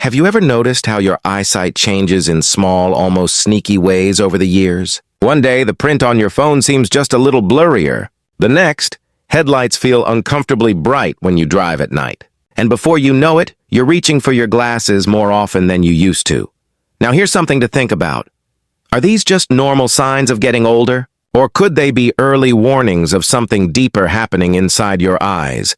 Have you ever noticed how your eyesight changes in small, almost sneaky ways over the years? One day, the print on your phone seems just a little blurrier. The next, headlights feel uncomfortably bright when you drive at night. And before you know it, you're reaching for your glasses more often than you used to. Now here's something to think about. Are these just normal signs of getting older? Or could they be early warnings of something deeper happening inside your eyes?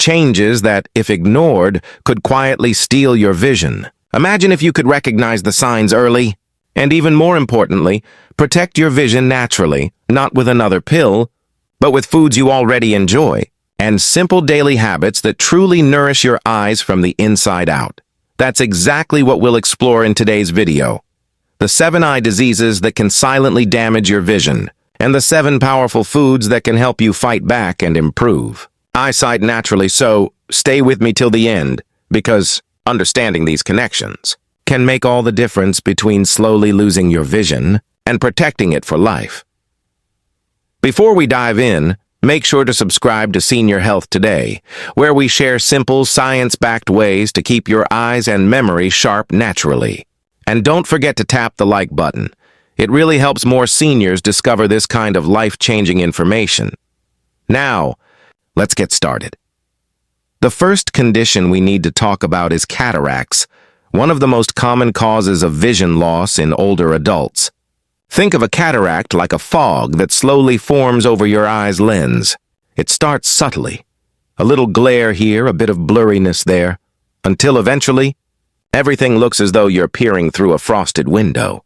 Changes that, if ignored, could quietly steal your vision. Imagine if you could recognize the signs early, and even more importantly, protect your vision naturally, not with another pill, but with foods you already enjoy, and simple daily habits that truly nourish your eyes from the inside out. That's exactly what we'll explore in today's video. The 7 eye diseases that can silently damage your vision, and the 7 powerful foods that can help you fight back and improve. Eyesight naturally, so stay with me till the end, because understanding these connections can make all the difference between slowly losing your vision and protecting it for life. Before we dive in, make sure to subscribe to Senior Health Today, where we share simple, science-backed ways to keep your eyes and memory sharp naturally. And don't forget to tap the like button. It really helps more seniors discover this kind of life-changing information. Now, let's get started. The first condition we need to talk about is cataracts, one of the most common causes of vision loss in older adults. Think of a cataract like a fog that slowly forms over your eye's lens. It starts subtly. A little glare here, a bit of blurriness there, until eventually, everything looks as though you're peering through a frosted window.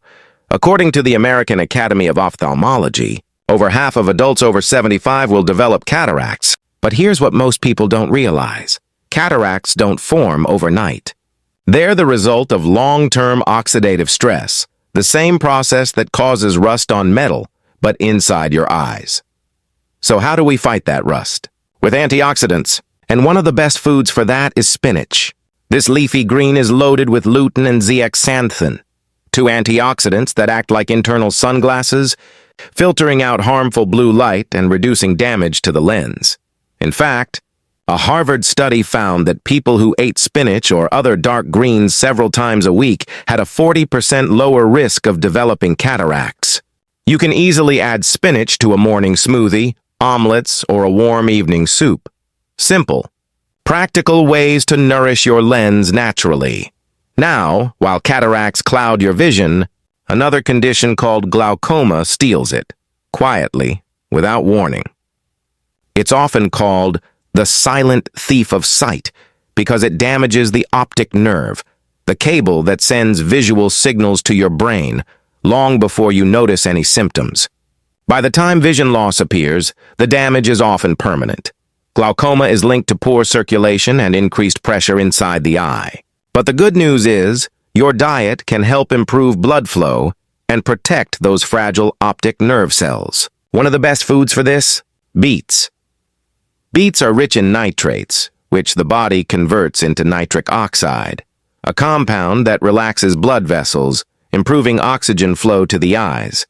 According to the American Academy of Ophthalmology, over half of adults over 75 will develop cataracts. But here's what most people don't realize. Cataracts don't form overnight. They're the result of long-term oxidative stress, the same process that causes rust on metal, but inside your eyes. So how do we fight that rust? With antioxidants, and one of the best foods for that is spinach. This leafy green is loaded with lutein and zeaxanthin, 2 antioxidants that act like internal sunglasses, filtering out harmful blue light and reducing damage to the lens. In fact, a Harvard study found that people who ate spinach or other dark greens several times a week had a 40% lower risk of developing cataracts. You can easily add spinach to a morning smoothie, omelets, or a warm evening soup. Simple, practical ways to nourish your lens naturally. Now, while cataracts cloud your vision, another condition called glaucoma steals it, quietly, without warning. It's often called the silent thief of sight because it damages the optic nerve, the cable that sends visual signals to your brain, long before you notice any symptoms. By the time vision loss appears, the damage is often permanent. Glaucoma is linked to poor circulation and increased pressure inside the eye. But the good news is, your diet can help improve blood flow and protect those fragile optic nerve cells. One of the best foods for this? Beets. Beets are rich in nitrates, which the body converts into nitric oxide, a compound that relaxes blood vessels, improving oxygen flow to the eyes.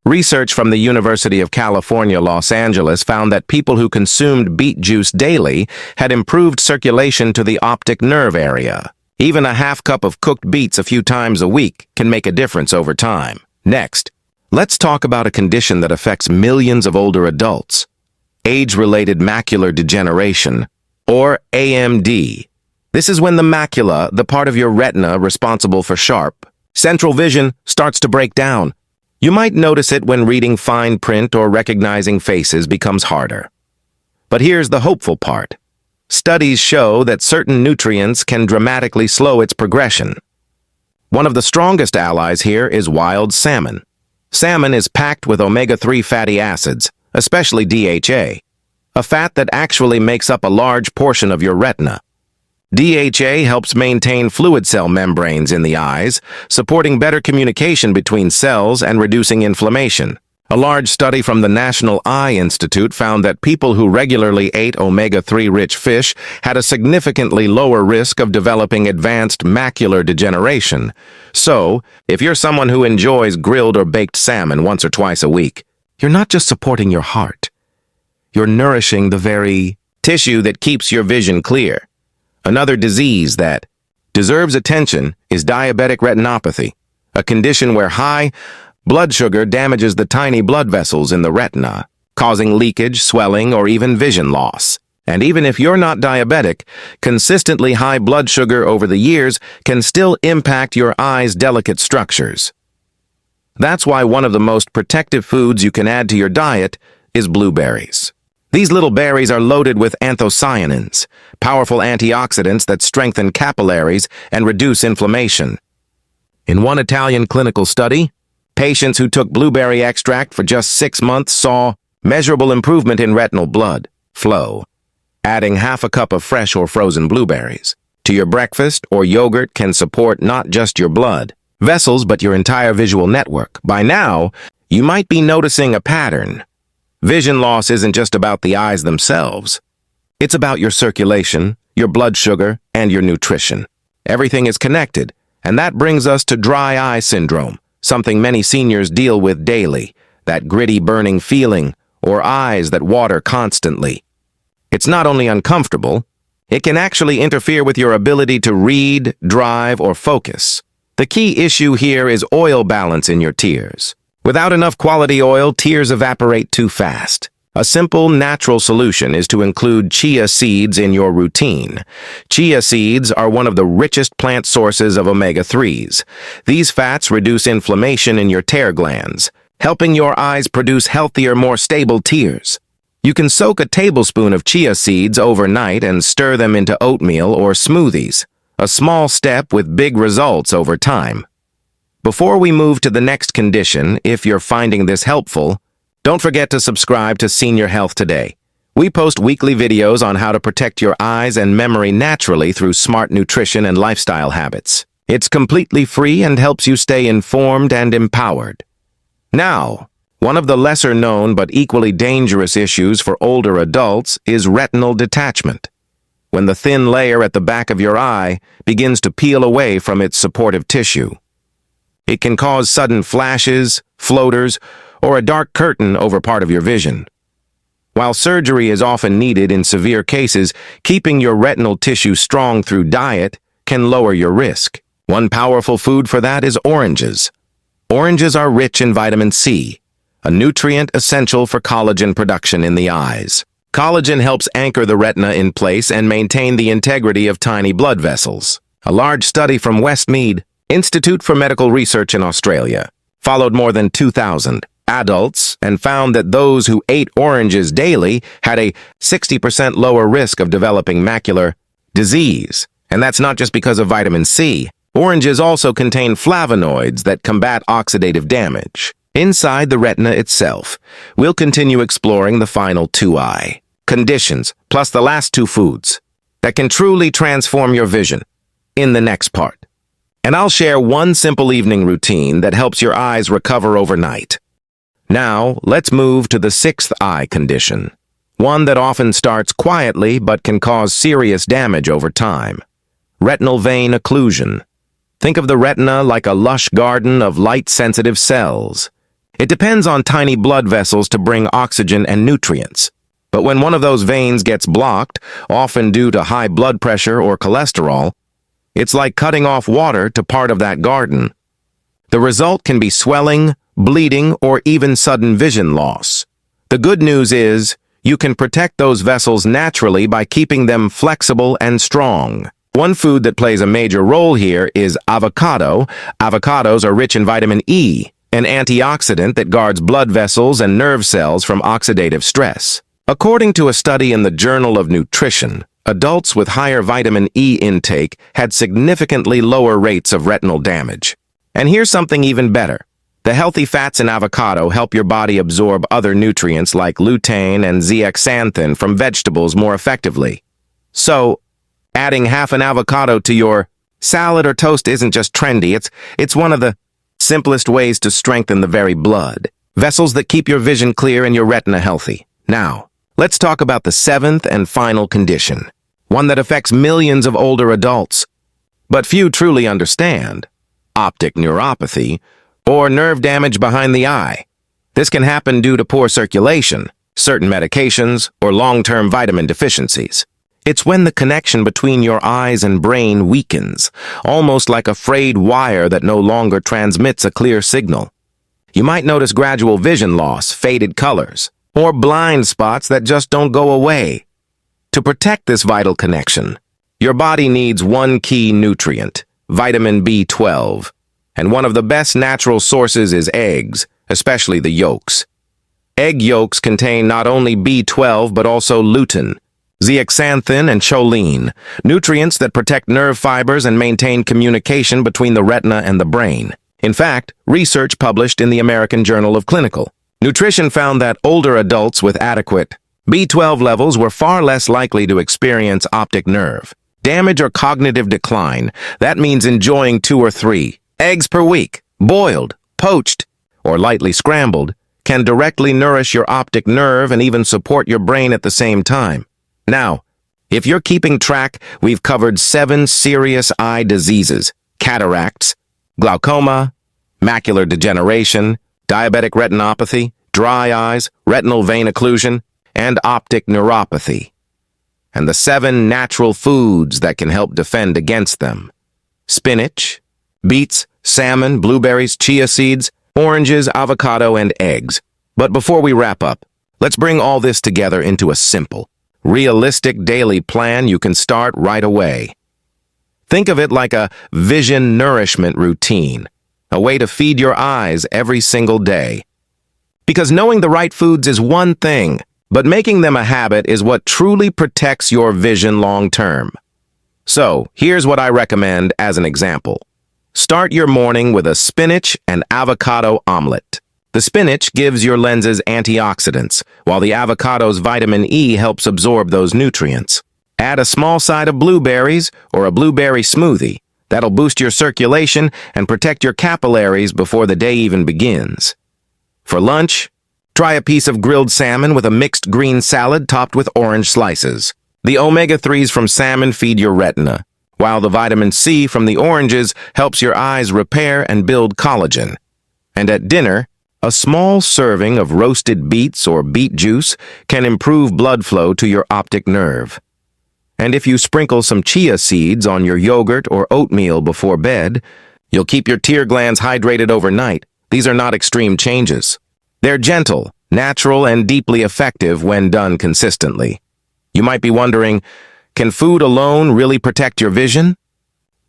Research from the University of California, Los Angeles found that people who consumed beet juice daily had improved circulation to the optic nerve area. Even a half cup of cooked beets a few times a week can make a difference over time. Next, let's talk about a condition that affects millions of older adults. Age-related macular degeneration, or AMD. This is when the macula, the part of your retina responsible for sharp, central vision, starts to break down. You might notice it when reading fine print or recognizing faces becomes harder. But here's the hopeful part. Studies show that certain nutrients can dramatically slow its progression. One of the strongest allies here is wild salmon. Salmon is packed with omega-3 fatty acids, especially DHA, a fat that actually makes up a large portion of your retina. DHA helps maintain fluid cell membranes in the eyes, supporting better communication between cells and reducing inflammation. A large study from the National Eye Institute found that people who regularly ate omega-3 rich fish had a significantly lower risk of developing advanced macular degeneration. So, if you're someone who enjoys grilled or baked salmon once or twice a week, you're not just supporting your heart. You're nourishing the very tissue that keeps your vision clear. Another disease that deserves attention is diabetic retinopathy, a condition where high blood sugar damages the tiny blood vessels in the retina, causing leakage, swelling, or even vision loss. And even if you're not diabetic, consistently high blood sugar over the years can still impact your eye's delicate structures. That's why one of the most protective foods you can add to your diet is blueberries. These little berries are loaded with anthocyanins, powerful antioxidants that strengthen capillaries and reduce inflammation. In one Italian clinical study, patients who took blueberry extract for just 6 months saw measurable improvement in retinal blood flow. Adding half a cup of fresh or frozen blueberries to your breakfast or yogurt can support not just your blood vessels but your entire visual network. By now, you might be noticing a pattern. Vision loss isn't just about the eyes themselves. It's about your circulation, your blood sugar, and your nutrition. Everything is connected, and that brings us to dry eye syndrome, something many seniors deal with daily, that gritty burning feeling, or eyes that water constantly. It's not only uncomfortable, it can actually interfere with your ability to read, drive, or focus. The key issue here is oil balance in your tears. Without enough quality oil, tears evaporate too fast. A simple, natural solution is to include chia seeds in your routine. Chia seeds are one of the richest plant sources of omega-3s. These fats reduce inflammation in your tear glands, helping your eyes produce healthier, more stable tears. You can soak a tablespoon of chia seeds overnight and stir them into oatmeal or smoothies, a small step with big results over time. Before we move to the next condition, if you're finding this helpful, don't forget to subscribe to Senior Health Today. We post weekly videos on how to protect your eyes and memory naturally through smart nutrition and lifestyle habits. It's completely free and helps you stay informed and empowered. Now, one of the lesser-known but equally dangerous issues for older adults is retinal detachment, when the thin layer at the back of your eye begins to peel away from its supportive tissue. It can cause sudden flashes, floaters, or a dark curtain over part of your vision. While surgery is often needed in severe cases, keeping your retinal tissue strong through diet can lower your risk. One powerful food for that is oranges. Oranges are rich in vitamin C, a nutrient essential for collagen production in the eyes. Collagen helps anchor the retina in place and maintain the integrity of tiny blood vessels. A large study from Westmead Institute for Medical Research in Australia followed more than 2,000 adults and found that those who ate oranges daily had a 60% lower risk of developing macular disease. And that's not just because of vitamin C. Oranges also contain flavonoids that combat oxidative damage. Inside the retina itself, we'll continue exploring the final 2 eye conditions, plus the last 2 foods that can truly transform your vision in the next part. And I'll share one simple evening routine that helps your eyes recover overnight. Now, let's move to the 6th eye condition, one that often starts quietly but can cause serious damage over time. Retinal vein occlusion. Think of the retina like a lush garden of light-sensitive cells. It depends on tiny blood vessels to bring oxygen and nutrients. But when one of those veins gets blocked, often due to high blood pressure or cholesterol, it's like cutting off water to part of that garden. The result can be swelling, bleeding, or even sudden vision loss. The good news is, you can protect those vessels naturally by keeping them flexible and strong. One food that plays a major role here is avocado. Avocados are rich in vitamin E, an antioxidant that guards blood vessels and nerve cells from oxidative stress. According to a study in the Journal of Nutrition, adults with higher vitamin E intake had significantly lower rates of retinal damage. And here's something even better. The healthy fats in avocado help your body absorb other nutrients like lutein and zeaxanthin from vegetables more effectively. So, adding half an avocado to your salad or toast isn't just trendy, it's one of the simplest ways to strengthen the very blood vessels that keep your vision clear and your retina healthy. Now, let's talk about the 7th and final condition, one that affects millions of older adults, but few truly understand: optic neuropathy, or nerve damage behind the eye. This can happen due to poor circulation, certain medications, or long-term vitamin deficiencies. It's when the connection between your eyes and brain weakens, almost like a frayed wire that no longer transmits a clear signal. You might notice gradual vision loss, faded colors, or blind spots that just don't go away. To protect this vital connection, your body needs one key nutrient, vitamin B12, and one of the best natural sources is eggs, especially the yolks. Egg yolks contain not only B12 but also lutein, zeaxanthin, and choline, nutrients that protect nerve fibers and maintain communication between the retina and the brain. In fact, research published in the American Journal of Clinical Nutrition found that older adults with adequate B12 levels were far less likely to experience optic nerve damage or cognitive decline. That means enjoying 2 or 3 eggs per week, boiled, poached, or lightly scrambled, can directly nourish your optic nerve and even support your brain at the same time. Now, if you're keeping track, we've covered 7 serious eye diseases: cataracts, glaucoma, macular degeneration, diabetic retinopathy, dry eyes, retinal vein occlusion, and optic neuropathy, and the 7 natural foods that can help defend against them: spinach, beets, salmon, blueberries, chia seeds, oranges, avocado, and eggs. But before we wrap up, let's bring all this together into a simple, realistic daily plan you can start right away. Think of it like a vision nourishment routine, a way to feed your eyes every single day. Because knowing the right foods is one thing, but making them a habit is what truly protects your vision long term. So, here's what I recommend as an example. Start your morning with a spinach and avocado omelet. The spinach gives your lenses antioxidants, while the avocado's vitamin E helps absorb those nutrients. Add a small side of blueberries or a blueberry smoothie. That'll boost your circulation and protect your capillaries before the day even begins. For lunch, try a piece of grilled salmon with a mixed green salad topped with orange slices. The omega-3s from salmon feed your retina, while the vitamin C from the oranges helps your eyes repair and build collagen. And at dinner, a small serving of roasted beets or beet juice can improve blood flow to your optic nerve. And if you sprinkle some chia seeds on your yogurt or oatmeal before bed, you'll keep your tear glands hydrated overnight. These are not extreme changes. They're gentle, natural, and deeply effective when done consistently. You might be wondering, can food alone really protect your vision?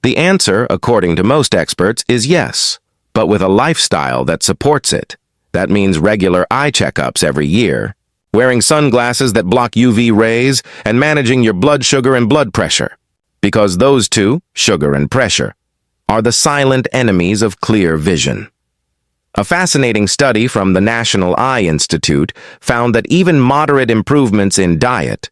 The answer, according to most experts, is yes, but with a lifestyle that supports it. That means regular eye checkups every year, wearing sunglasses that block UV rays, and managing your blood sugar and blood pressure. Because those two, sugar and pressure, are the silent enemies of clear vision. A fascinating study from the National Eye Institute found that even moderate improvements in diet,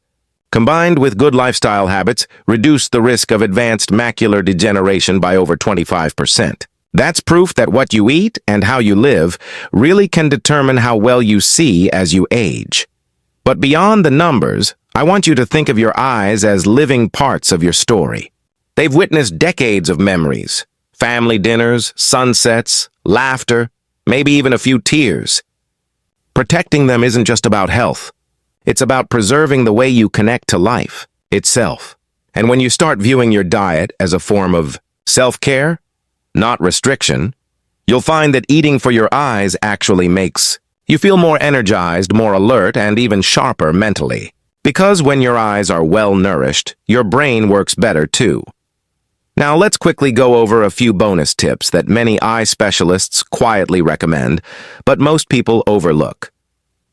combined with good lifestyle habits, reduce the risk of advanced macular degeneration by over 25%. That's proof that what you eat and how you live really can determine how well you see as you age. But beyond the numbers, I want you to think of your eyes as living parts of your story. They've witnessed decades of memories, family dinners, sunsets, laughter, maybe even a few tears. Protecting them isn't just about health. It's about preserving the way you connect to life itself. And when you start viewing your diet as a form of self-care, not restriction, you'll find that eating for your eyes actually makes you feel more energized, more alert, and even sharper mentally. Because when your eyes are well-nourished, your brain works better too. Now let's quickly go over a few bonus tips that many eye specialists quietly recommend, but most people overlook.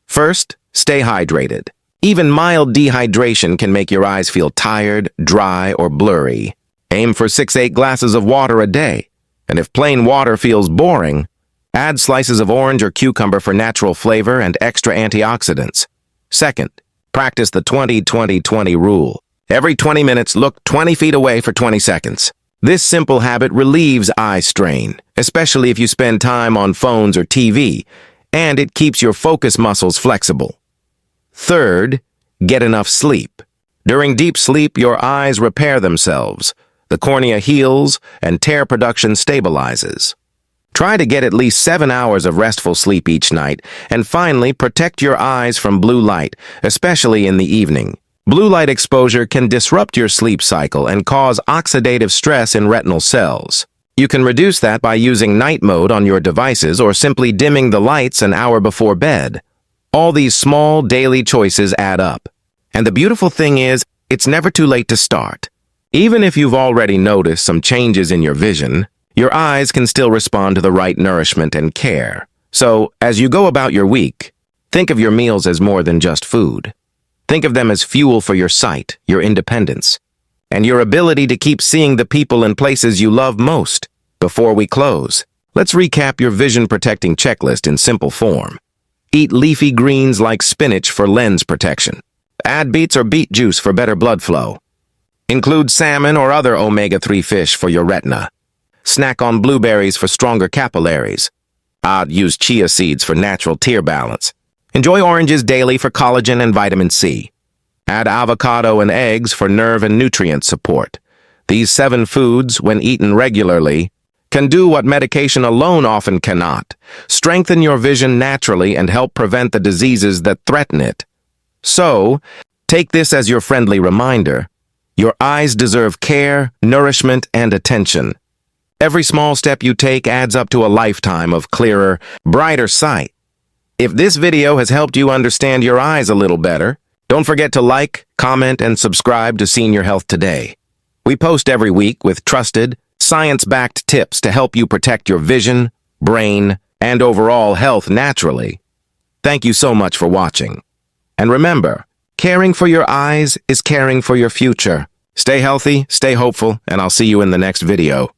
First, stay hydrated. Even mild dehydration can make your eyes feel tired, dry, or blurry. Aim for 6-8 glasses of water a day. And if plain water feels boring, add slices of orange or cucumber for natural flavor and extra antioxidants. Second, practice the 20-20-20 rule. Every 20 minutes, look 20 feet away for 20 seconds. This simple habit relieves eye strain, especially if you spend time on phones or TV, and it keeps your focus muscles flexible. Third, get enough sleep. During deep sleep, your eyes repair themselves. The cornea heals, and tear production stabilizes. Try to get at least 7 hours of restful sleep each night, and finally, protect your eyes from blue light, especially in the evening. Blue light exposure can disrupt your sleep cycle and cause oxidative stress in retinal cells. You can reduce that by using night mode on your devices or simply dimming the lights an hour before bed. All these small daily choices add up. And the beautiful thing is, it's never too late to start. Even if you've already noticed some changes in your vision, your eyes can still respond to the right nourishment and care. So, as you go about your week, think of your meals as more than just food. Think of them as fuel for your sight, your independence, and your ability to keep seeing the people and places you love most. Before we close, let's recap your vision-protecting checklist in simple form. Eat leafy greens like spinach for lens protection. Add beets or beet juice for better blood flow. Include salmon or other omega-3 fish for your retina. Snack on blueberries for stronger capillaries. Use chia seeds for natural tear balance. Enjoy oranges daily for collagen and vitamin C. Add avocado and eggs for nerve and nutrient support. These 7 foods, when eaten regularly, can do what medication alone often cannot: strengthen your vision naturally and help prevent the diseases that threaten it. So, take this as your friendly reminder. Your eyes deserve care, nourishment, and attention. Every small step you take adds up to a lifetime of clearer, brighter sight. If this video has helped you understand your eyes a little better, don't forget to like, comment, and subscribe to Senior Health Today. We post every week with trusted, science-backed tips to help you protect your vision, brain, and overall health naturally. Thank you so much for watching. And remember, caring for your eyes is caring for your future. Stay healthy, stay hopeful, and I'll see you in the next video.